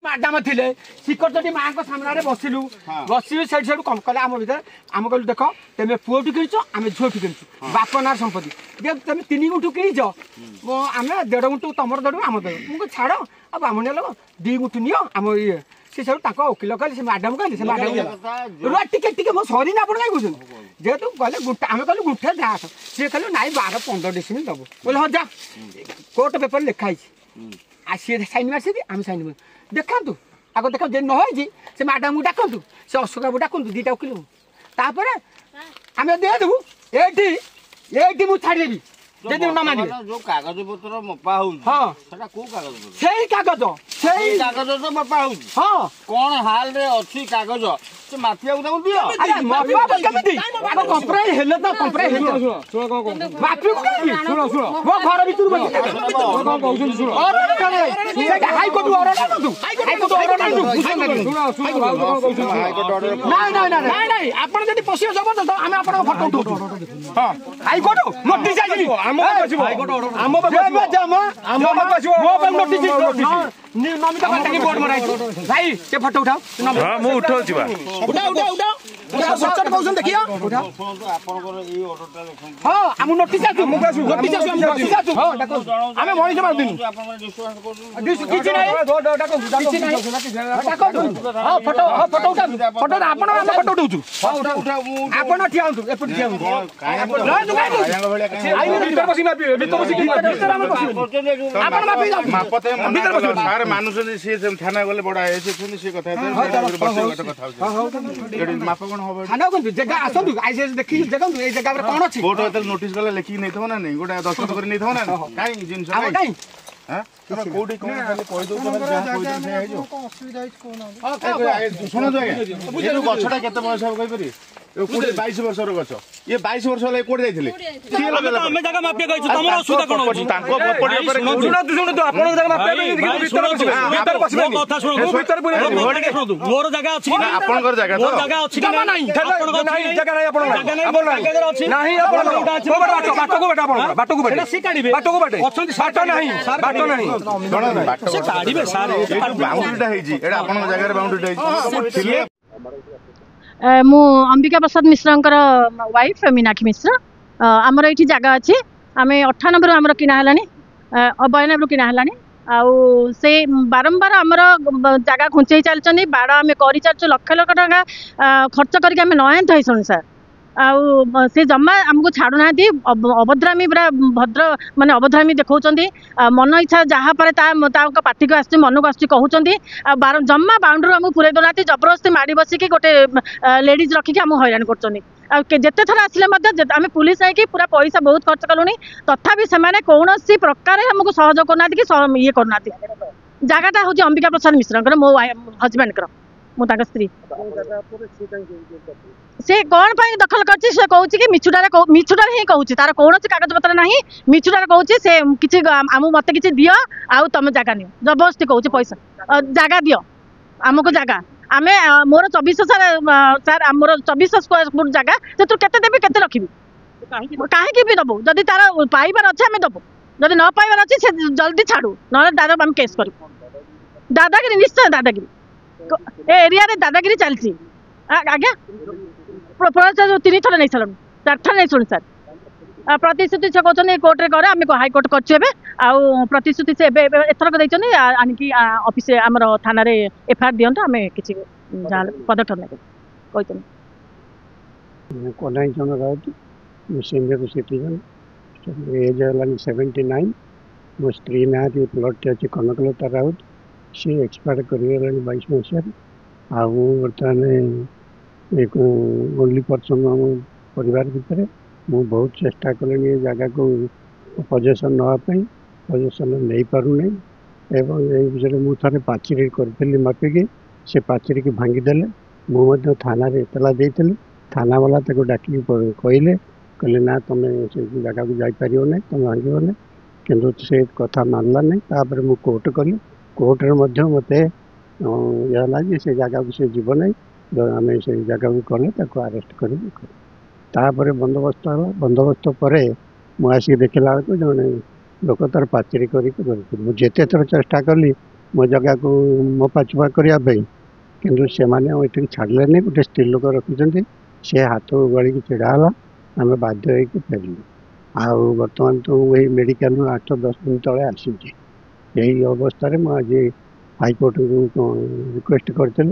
Madam थे शिखरचटी माँ को सामने बसिलु बसिलु से कम कले आम भर आम कहलु देख तुम पुओटी किच आम झीटी कि बाप ना संपत्ति तुम 3 गुंठू किच आम 1.5 गुंठू तुम 1.5 आम 1.5 मुझे छाड़ अब बामुनिया लोग 2 गुंठू नि आम ये सी सब वकिल कहले से मैडम कहले से मैडम टे मो सरी ना आप कहीं जेहेतु कहले गुंठा आम कहलु गुंठे दास सी कहलु ना 12-15 डिसिमिल दबो बोले हाँ जा कोर्ट पेपर लिखाई सी साइन मार्सी आम साइन देखा आग देख जे नई से मैडम को डाकतु से अशोका को डाकतु 2टा वकिल तापर आम देदेबू ये मुझे छाड़देवी न माने जो कागज पत्र मपा हो हाँ से कागज तो मपा हो हाँ कौन हाल रे अच्छी कागज से माफिया को दियो अरे मपा केमिति आगो कंप्लेन हेले तो कंप्लेन हेले सुन माफी को केमिति सुन मो घर भीतर बसी कोन कहउछन सुन अरे हाई कोर्ट ऑर्डर ना तू हाई कोर्ट ऑर्डर ना सुन हाई कोर्ट ऑर्डर नहीं आपण जदी पसियो जबरदस्त हम आपण फोटो उठो हां हाई कोर्ट नोटिस आइली हम बसिबो हाई कोर्ट ऑर्डर हम बसिबो मो पे नोटिस नमिता काटे बोर्ड मराई भाई के फोटो उठाओ हां मु उठाउ छिबा उठा सचट कहउछन देखिया उठा आपनकर ई ऑर्डरटा देखन हां हम नोटिस आसु नोटिस आसु हां डाको हम मनीष मार दिन आपन विश्वास करू किछि नाही डाको हां फोटो उठा फोटो आपण हम फोटो उठाउछु हां उठा आपण ठियाउछु एपट ठियाउछु आई भीतर बसी मापी भीतर बसी आपण मापी मापते भीतर बसी सारे मानुस से थाना गले बडा है से कथा माप कोन हो थाना कोन जगह आसंतु आईसीएस देखि जगह ए जगह पर कोन अछि कोर्ट होतल नोटिस गला लेखि नै थो ना नै गोटा दस्तखत कर नै थो ना काई जिंस काई हां तोरा कोडी कोन खाली कहि दो तोरा जहां कहि दे से आइ जो को असुविधा हि कोन हां सुनो तो ये जो गछटा केते बयस हो कहि परि 22 वर्ष रो गछ ये 22 वर्ष ले कोड जाइथिले के लगला हम जगह माफिया कहै छ तमरो सुदा कोन होछि तांको प्रॉपर्टी ऊपर सुनो तो आपण जगह माफिया कहै भीतर बसिबे कथा सुनो भीतर पुरे मोर जगह अछि आपनकर जगह तो मोर जगह अछि जमा नाही नहीं जगह नाही आपण नहीं आपण बाटो को बेटा बाटो को बेटा से काढिबे बाटो को बेटे बाटो नहीं से काढिबे सार बाउंड्रीटा हेजी एडा आपन जगह रे बाउंड्रीटा हेजी मु अंबिका प्रसाद मिश्र वाइफ मीनाक्षी मिश्र आमर ये जगह अच्छी आम 98 आमर किना 92 किना आउ से बारंबार आमर जगह खुंचे चलते बाड़ आम कर लक्ष लक्ष टका खर्च करके आम नयंत होइसन सर आउ से जमा आमको छाड़ूना अभद्रामी पूरा भद्र माने अभद्रामी देखा मन इच्छा जहाँ पर पार्टी को आस मन को आसुँच जमा बाउंड्री आमको पूरे देना जबरदस्ती माड़ी बसिकी गोटे लेडीज रखिकी आम हैरान करते थर आसिले आम पुलिस आईकी पूरा पैसा बहुत खर्च कलुनी तथापि से कौन प्रकार आमको सहयोग करना कि ये करना जगहटा हूँ अंबिका प्रसाद मिश्र मो हजबैंड मु स्त्री से कौन पाई दखल करछि से कहूँ कि मिछुटारे ही कहूँ तार कौन कागज पत्र ना मिछुटारे कहूँ से किसी आम मत कि दियो आउ तुम जगह नियो जबरदस्ती कहूँ पैसा जगह दियो आमको जगह आम मोर 24 सर मोर 24 स्क्वायर फुट जगह से तू केते देबी केते रखिबी कहीं भी दबो जदि तार पाइबार अच्छे आम दबो जदि न पाइबार अच्छे से जल्दी छाड़ू ना दादा आम केस करूँ दादागिरी निश्चय दादागिरी एरिया रे दादागिरी चलती आज्ञा 3 थर नहीं सारे 4 थर नहीं शुणी सर प्रतिश्रुति से कहते कोर्ट में करे आम हाईकोर्ट कर प्रतिश्रुति से एथरक देखते आनिकी ऑफिस आमर थाना एफआईआर दिंतु आम किसी पदक्षेप नहीं कन्हई चंद्र राउत सीनियर सिटीजन एज है 79 मो स्त्री ना प्लट अच्छी कनकलता राउत सी एक्सपायर कर 22 मसीह बर्तमान एक ओनली पर्सन आम परिवार भितर मु बहुत चेष्टा कले जगह को पजेसन नापी पजेसन नहीं पारूना एवं ये विषय मुझे पाचेरी करी मापिकी से पाचेरी की भांगीदे मुझे थाना एतला देती थाना वाला डाक कहले कहले ना तुम से जगह को जापर ना तुम भांगो ना किंतु से कथा मानला नहीं तापर मु कोर्ट कली कोर्टे मत ये से जगह को से जीव ना आम से जगह को कले आरेस्ट कर बंदोबस्त है बंदोबस्त पर मुझे देखला जो लोक तार पाचेरी कर मुझे थर चेष्टा कली मो जगह को मपाचुपा करने किंतु से ये छाड़े गोटे स्त्री लोक रखिंट से हाथ गड़ी चिड़ाला आम बाध्य होकर फेरलु आउ बर्तमान तो वही मेडिकल 8-10 दिन तले आसी यही अवस्था आज हाईकोर्ट को रिक्वेस्ट करते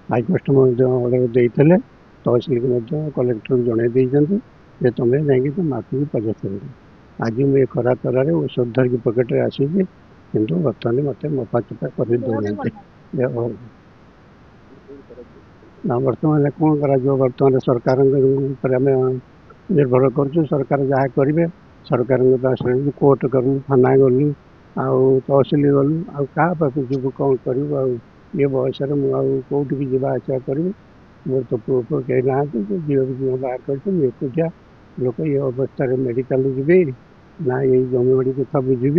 हाईकोर्ट ऑर्डर देते तहसिल को कलेक्टर को जन तुम्हें जाकि तुम माफी पचास आज मुझे खरा तरार औषध धरिकी पकेट आसी किंतु बर्तमान मत मफाचुपा कर दौना बर्तमान कौन कर बर्तमान सरकार निर्भर कर सरकार जहाँ करेंगे सरकार कोर्ट करूँ थाना गलु आउ तहसिल गलु आउ क्या पाक जीव कौन करूँ ये बयस कौटी जावा आसा करी मोर तो पुओ पुओ कहीं ना झील बाहर कर लोक ये अवस्था मेडिकल जी ना ये जमी बाड़ी कथा बुझी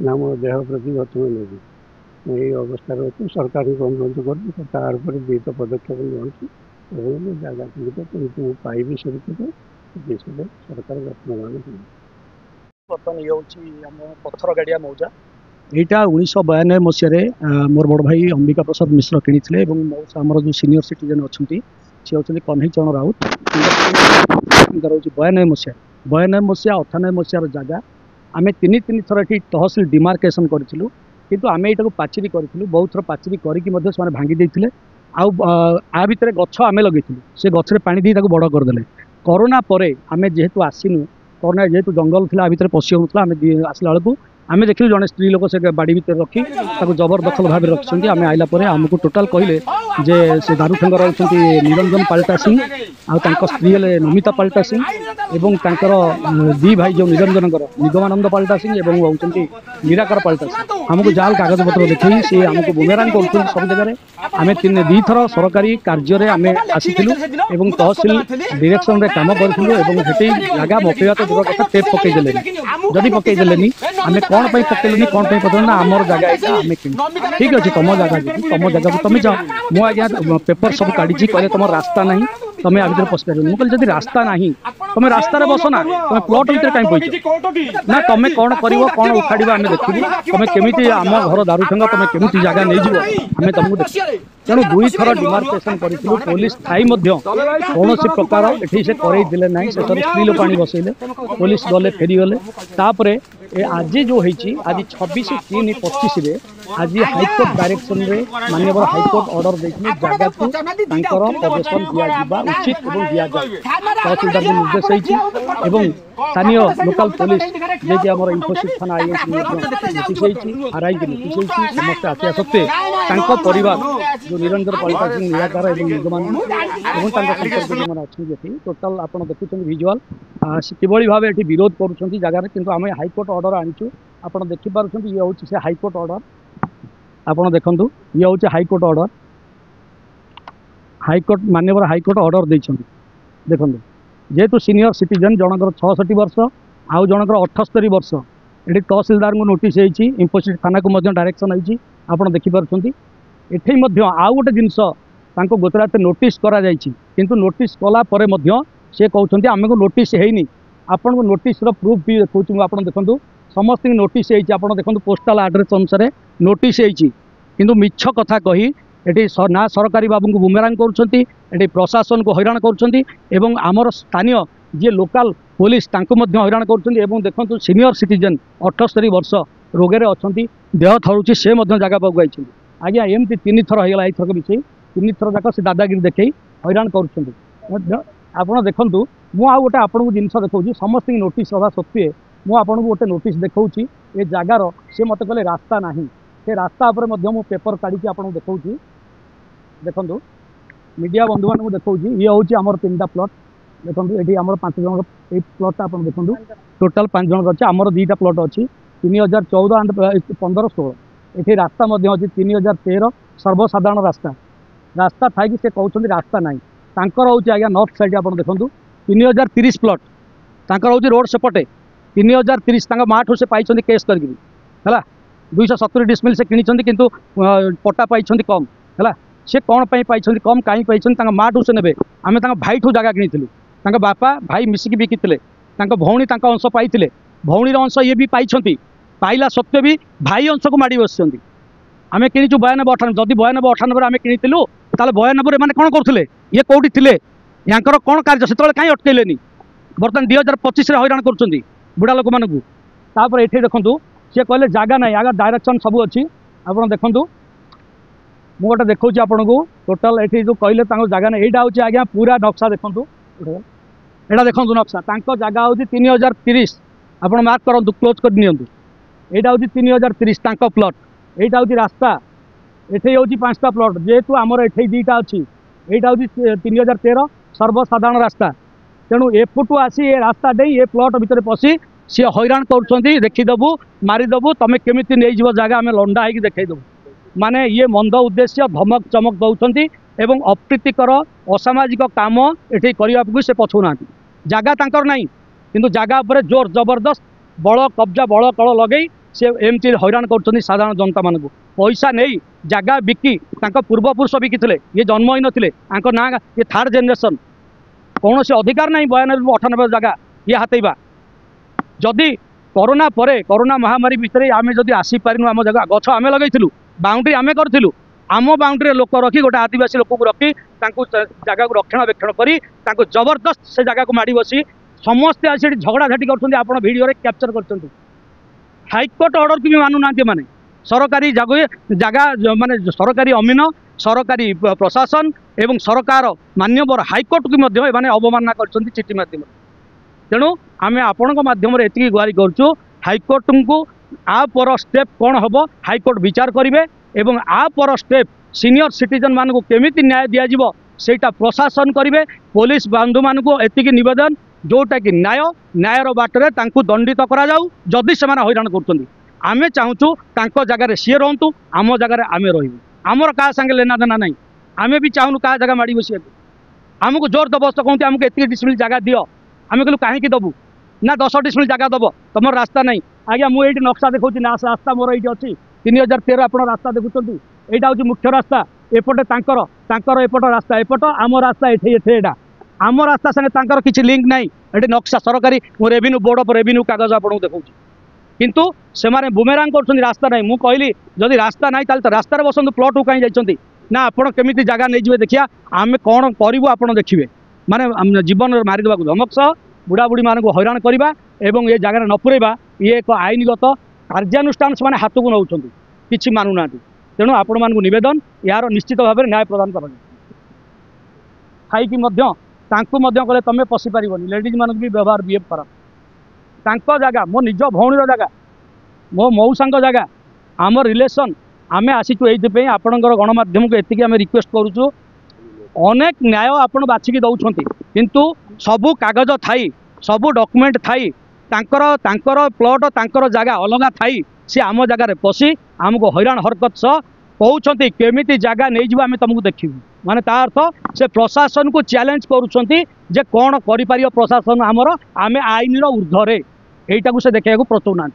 ना मो देह प्रति बर्तमान नेबी यही अवस्था अच्छे सरकार को अनुरोध कर तार पर विहित पदक्षेप नहीं जगह केमती पाइबी सुरक्षित सरकार यत्न बर्तमान ये हूँ पत्थर गाड़िया मौजा यहाँ 1992 मसीह मोर बड़ भाई अंबिका प्रसाद मिश्र किनी मौसा आमर जो सीनियर सिटीजन अच्छा सी हूँ कन्हई चरण राउत हूँ 92 मसीहा 98 मसीहार जगह आम तीन थर ये तहसिल डिमार्केसन करूँ किंतु आम यहाँ पाचेरी करूँ बहुत थर पाचेरी करके भांगी देते आ भितर गछ आम लगे से गचरे पानी दी बड़ करदे कोरोना पर आम जेहेतु आसीनु कोरोना जेहेतु जंगल थी भितर पशि होता आम आसला बेलू आम देखिलु जड़े स्त्री लोक से बाड़ी भितर रखी जबरदखल भाव रखिंट आम आइला आमको टोटाल कहले जे से दारुठेंगर होती निरंजन पाल्टा सिंह आउ स्त्री हेले नमिता पाल्टा सिंह एवं दी भाई जो निरंजन निगमानंद पाल्टा सिंह एवं होती निराकार पाल्टा सिंह आमको जाल कागज पत्र देखी सी आमको बुमेरांग कर सब जगह आम दी थर सरकारी कार्य आम आसीलु एवं तहसिल डिरेक्शन रे काम करूँ जगह मकईवा तो दूर कथा टेप पकईदे जदि पकईदे आम कौन पकड़े कौन पकड़ ना आमर जगह आम ठीक अच्छे तुम जगह तुम जाओ मु आज्ञा पेपर सब काढ़ी कहले तुम रास्ता ना तुम आ भर पशि पार मुझे जब रास्ता ना तुम रास्तार बस ना तुम प्लट भर कहीं पैच ना तुम कौन कर कौन उखाड़ आम देखू तुम केमी आम घर दारुठेंग तुम केमी जगह नहीं आम तुमको देख तेणु दुई थर डिमार्केसन करूँ पुलिस थी कौन प्रकार ये से करें ना से स्त्री लोक आनी बसैले पुलिस गले फेरीगले तापर आज जो होती आज 26/3/25 आज हाईकोर्ट डायरेक्शन रे माननीय हाईकोर्ट ऑर्डर देखिए जगह को पजेसन दिजा उचित और दि जाए तहसिलदार निर्देश होती स्थानीय लोकल पुलिस जी आम इन्फोसिस थाना नोटिस आरआई की नोटिस होती समस्त आसिया सत्वे परिवार जो निरंजन पाल्टा सिंह निराकार और निगमान और संपर्क जो अच्छे टोटाल आप देखुं भिजुआल किभली भाव ये विरोध करुँच जगार कि आम हाईकोर्ट ऑर्डर आनीचु आप देखिपुं ये हूँ से हाईकोर्ट ऑर्डर आप देखु ये हूँ हाईकोर्ट ऑर्डर हाईकोर्ट माननीय हाईकोर्ट ऑर्डर देखो जेहेतु सीनियर सिटीजन जनकर 66 वर्ष आउ जनकर 78 वर्ष ये तहसिलदार को नोटिस होती इम्पोसिट थाना को डायरेक्शन होती आप देखिपुं एठी आउ गोटे जिनस गोचराते नोटिस करा किंतु नोटिस कला परे से कहते आमको नोटिस है आपन को नोटिस प्रूफ भी देखूँ आप देखो समस्त नोटिस आप देखो पोस्टाल आड्रेस अनुसार नोटिस होती किंतु मिछ कथा कही ये ना सरकारी बाबू को बुमेरांग कर प्रशासन को हैरान कर आमर स्थानीय जी लोकल पुलिस हैरान कर देखो सीनियर सिटीजन 78 वर्ष रोगे अच्छा देह थरुची से जगह पाक आई आज्ञा एमती 3 थर होगा एथरक विषय 3 थर जाक से दादागिरी देखई हैरान कर देखु मुझे गोटे आपको जिनस देखा समस्त नोटिस रहा सत्वे मुझे गोटे नोटिस देखा ये जगार सी मत कहले रास्ता ना से रास्ता मु पेपर काढ़ी आपको देखा देखो मीडिया बंधु मान देखा ये हूँ आमर 3टा प्लट देखो ये आम 5 जन प्लट आप देखो टोटाल 5 जन अच्छे आमर 2टा प्लट अच्छी 3014 एंड 1516 ये रास्ता अच्छी 3013 सर्वसाधारण रास्ता था कि से कहते रास्ता ना तांकर हूँ आज्ञा नॉर्थ साइड आप देखो 3030 प्लट तांकर हूँ रोड सेपटे 3030 माठू से पाई केस कर 270 डिसमिल से किनी किंतु पट्टा पाई कम है सी कौन पाई कम कहीं पाई माठू से ने आम भाई ठू जगह किनी बापा भाई मिसिकी बिकी भौणी अंश पाई भौणीर अंश ये भी पाई पाइला सत्वे भी भाई अंश को माड़ी बस आम किणु 92-98 जदि 92-98 आम किणु ताले 92 मैंने कौन करते ये कौटी थे यांकर कौन कार्य से कहीं अटकैले बर्तमान 2025 हईराण कर बुढ़ा लोक मानू ये देखूँ सी कहले जगह ना आगे डायरेक्शन सब अच्छी आप देखूँ मुझे देखा आपन को टोटाल ये जो कहले जगह ना यहाँ हूँ आज्ञा पूरा नक्शा देखूँ यहाँ देखूँ नक्शा जगह हूँ 3030 आप मार्क करूँ क्लोज कर नियंतु यहाँ हूँ 3030 प्लट यहाँ हूँ रास्ता ये हूँ 5टा प्लट जेहेतु आमर ये 2टा अच्छी यहाँ हूँ 3013 सर्वसाधारण रास्ता तेणु एपटू आसी ए रास्ता दे ये प्लट भितर पशि सी हईराण कर देखीदेबू मारिदेबू तुम केमी नहीं जगह आम लंडा हो देखईदेबू माने ये मंद उद्देश्य धमक चमक दौरान एवं अप्रीतिकर असामाजिक काम ये करने से पछौना जगह तांकर नहीं किंतु जगह पर जोर जबरदस्त बल कब्जा बल कल लगे से एमती हईराण कर साधारण जनता मान पैसा नहीं जगह बिकी पूर्वपुरुष बिकी ये जन्म ही नथिले ना ये 3rd जेनरेशन कौन से अधिकार नहीं 92-98 जगह ये हाथेबा जदि कोरोना परे कोरोना महामारी भितर आम जदि आसीपारू आम जगह गछ आम लगे बाउंड्री आम करूँ आम बाउंड्री लोक रखी गोटे आदिवासी लोक को रखी जगह को रक्षणाबेक्षण कर जबरदस्त से जगह को माड़ी बसी समस्ते आसी झगड़ा झाटी कर भिडियो कैप्चर कर हाईकोर्ट ऑर्डर को भी मानुना माने सरकारी जगह माने सरकारी अमीन सरकारी प्रशासन एवं सरकार मान्यवर हाईकोर्ट को माने अवमानना कर चिठी माध्यम तेणु आम आपण माध्यम एति गुहारी करूँ हाईकोर्ट को आ पर स्टेप कौन हम हाईकोर्ट विचार करेंगे एवं आ पर स्टेप सीनियर सिटीजन मान को केमिति न्याय दिज्व सेटा प्रशासन करेंगे पुलिस बंधु मान को एतिकी निवेदन जोटा कि न्यायर बाटर दंडित करा जाऊ जदि से हईराण करें चाहूँ जगार सी रुँ आम जगार आम रमर क्या संगे लेना देना नहीं आम भी चाहूँ क्या जगह माड़ी बस आमको जोर जबरदस्त कहते आमको एतिक डिसमिल जगह दियो आम कहलु कहीं दबू ना 10 डिसमिल जगह दब तुम रास्ता नहीं आज्ञा मुझे नक्शा देखा रास्ता मोर ये अच्छी 3013 आप रास्ता देखुं यहाँ हूँ मुख्य रास्ता एपटे एपट रास्ता एपट आम रास्ता ये आम रास्ता संगे किसी लिंक नहीं ये नक्शा सरकारी रेवेन्यू बोर्ड ऑफ रेवेन्यू कागज आपको देखा किंतु से बुमेरांग कर रास्ता नहीं मुझे कहली जदि रास्ता नहीं तो रास्तार बसतु प्लट को कहीं जाइए ना आपड़ केमी जगह नहीं जाए देखिए आम कौन करूँ आप देखिए माने जीवन मारिदेवा धमक सह बुढ़ा बुढ़ी मानक हईराण करवा एवं ये जगह न पुरेबा ये एक आईनगत कार्यानुष्ठान से हाथ को नौ कि मानुना तेणु आपण मानक निवेदन यार निश्चित भाव में न्याय प्रदान कर कले तुम पशि पार लेडीज मानक भी व्यवहार बिहेव कर जगह मो निज भौणीर जगह मो मौसा जगह आम रिलेसन आम आसीचु ये आपणकर गणमाध्यम को एति आम रिक्वेस्ट करूँ अनेक न्याय आपण बाछिकी दौरान किंतु सबू कागज थाई सबू डॉक्यूमेंट थाई तांकर प्लट तांकर जगह अलग थाई सी आम जगार पशि आमको हईराण हरकत सह कहते केमिति जगह नहीं जीव आम तुमको देखू माने ता अर्थ से प्रशासन को चैलेंज करुँच कौन कर प्रशासन आमर आम आईन ऊर्ध्वे यहीटा से देखा प्रचौना।